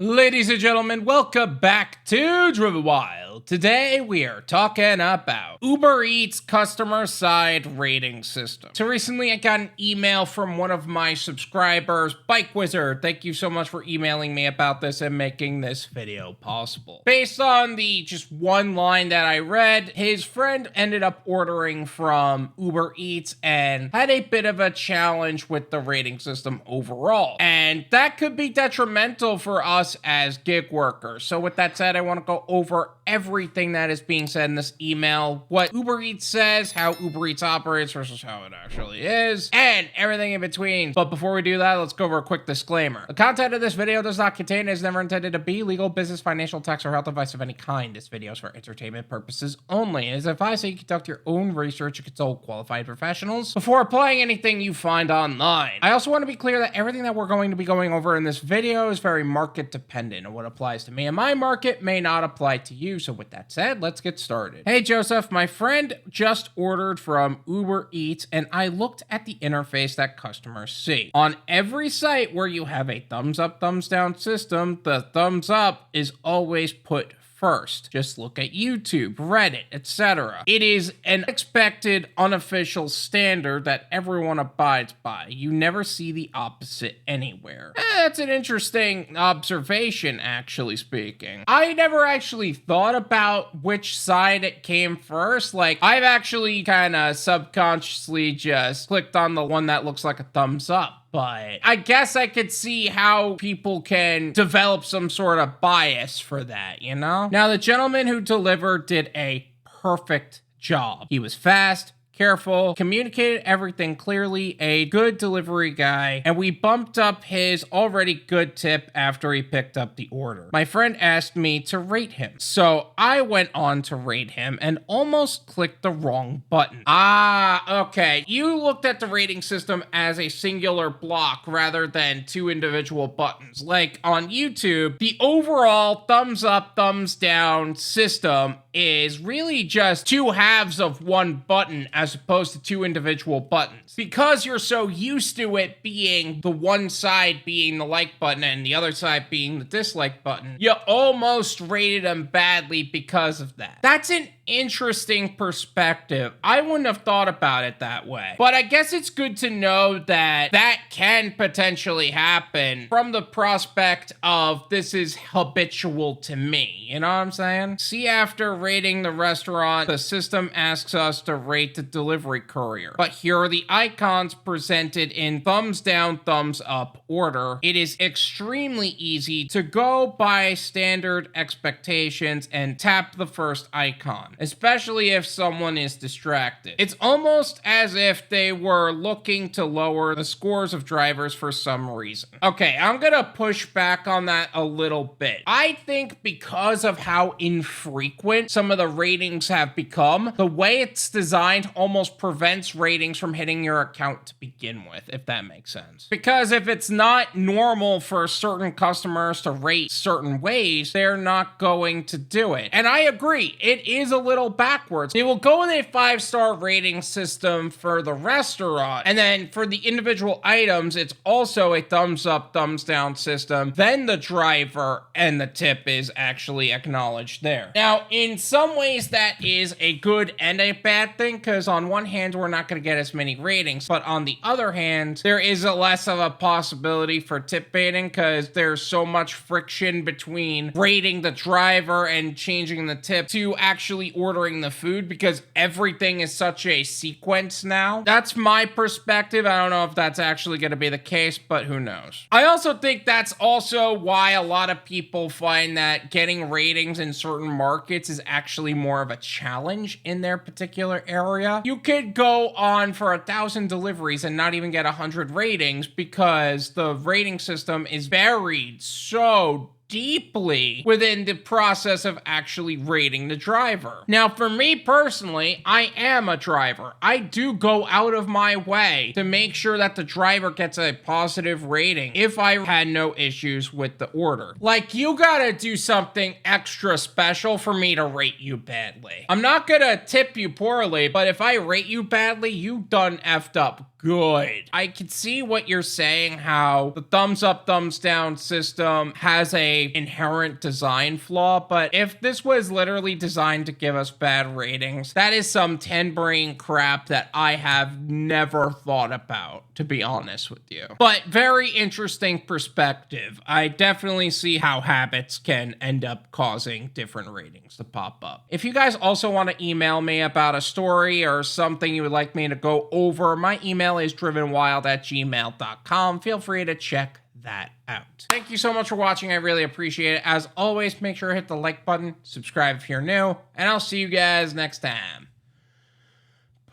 Ladies and gentlemen, welcome back to Driven Wyld. Today we are talking about Uber Eats customer side rating system. So recently I got an email from one of my subscribers, Bike Wizard. Thank you so much for emailing me about this and making this video possible. Based on the just one line that I read, his friend ended up ordering from Uber Eats and had a bit of a challenge with the rating system overall. And that could be detrimental for us as gig workers. So with that said, I want to go over everything that is being said in this email, what Uber Eats says, how Uber Eats operates versus how it actually is, and everything in between. But before we do that, let's go over a quick disclaimer. The content of this video does not contain and is never intended to be legal, business, financial, tax, or health advice of any kind. This video is for entertainment purposes only. It is advised that you conduct your own research and consult qualified professionals before applying anything you find online. I also want to be clear that everything that we're going to be going over in this video is very market dependent, and what applies to me and my market may not apply to you. So with that said, let's get started. Hey Joseph, my friend just ordered from Uber Eats and I looked at the interface that customers see. On every site where you have a thumbs up, thumbs down system, the thumbs up is always put first. Just look at YouTube, Reddit, etc. It is an expected unofficial standard that everyone abides by. You never see the opposite anywhere. That's an interesting observation, actually speaking. I never actually thought about which side it came first. Like, I've actually kind of subconsciously just clicked on the one that looks like a thumbs up. But I guess I could see how people can develop some sort of bias for that, you know? Now, the gentleman who delivered did a perfect job. He was fast, careful, communicated everything clearly, a good delivery guy, and we bumped up his already good tip after he picked up the order. My friend asked me to rate him, so I went on to rate him and almost clicked the wrong button. Okay. You looked at the rating system as a singular block rather than two individual buttons. Like on YouTube, the overall thumbs up, thumbs down system is really just two halves of one button as opposed to two individual buttons. Because you're so used to it being the one side being the like button and the other side being the dislike button, you almost rated them badly because of that. That's an interesting perspective. I wouldn't have thought about it that way. But I guess it's good to know that that can potentially happen from the prospect of this is habitual to me. You know what I'm saying? See, after rating the restaurant, the system asks us to rate the delivery courier. But here are the icons presented in thumbs down, thumbs up order. It is extremely easy to go by standard expectations and tap the first icon, especially if someone is distracted. It's almost as if they were looking to lower the scores of drivers for some reason. Okay, I'm gonna push back on that a little bit. I think because of how infrequent some of the ratings have become, the way it's designed almost prevents ratings from hitting your account to begin with, if that makes sense. Because if it's not normal for certain customers to rate certain ways, they're not going to do it. And I agree, it is a little backwards. They will go with a 5-star rating system for the restaurant, and then for the individual items, it's also a thumbs up, thumbs down system. Then the driver and the tip is actually acknowledged there. Now, in some ways, that is a good and a bad thing, because on one hand, we're not going to get as many ratings, but on the other hand, there is a less of a possibility for tip baiting, because there's so much friction between rating the driver and changing the tip to actually ordering the food, because everything is such a sequence now. That's my perspective. I don't know if that's actually going to be the case, but who knows. I also think that's also why a lot of people find that getting ratings in certain markets is actually more of a challenge in their particular area. You could go on for 1,000 deliveries and not even get 100 ratings because the rating system is buried so deeply within the process of actually rating the driver. Now, for me personally, I am a driver. I do go out of my way to make sure that the driver gets a positive rating if I had no issues with the order. Like, you gotta do something extra special for me to rate you badly. I'm not gonna tip you poorly, but if I rate you badly, you done effed up good. I can see what you're saying, how the thumbs up, thumbs down system has a inherent design flaw, but if this was literally designed to give us bad ratings, that is some 10 brain crap that I have never thought about, to be honest with you. But very interesting perspective. I definitely see how habits can end up causing different ratings to pop up. If you guys also want to email me about a story or something you would like me to go over, my email is drivenwyld@gmail.com. Feel free to check that out. Thank you so much for watching. I really appreciate it. As always, make sure to hit the like button, subscribe if you're new, and I'll see you guys next time.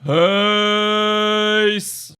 Peace.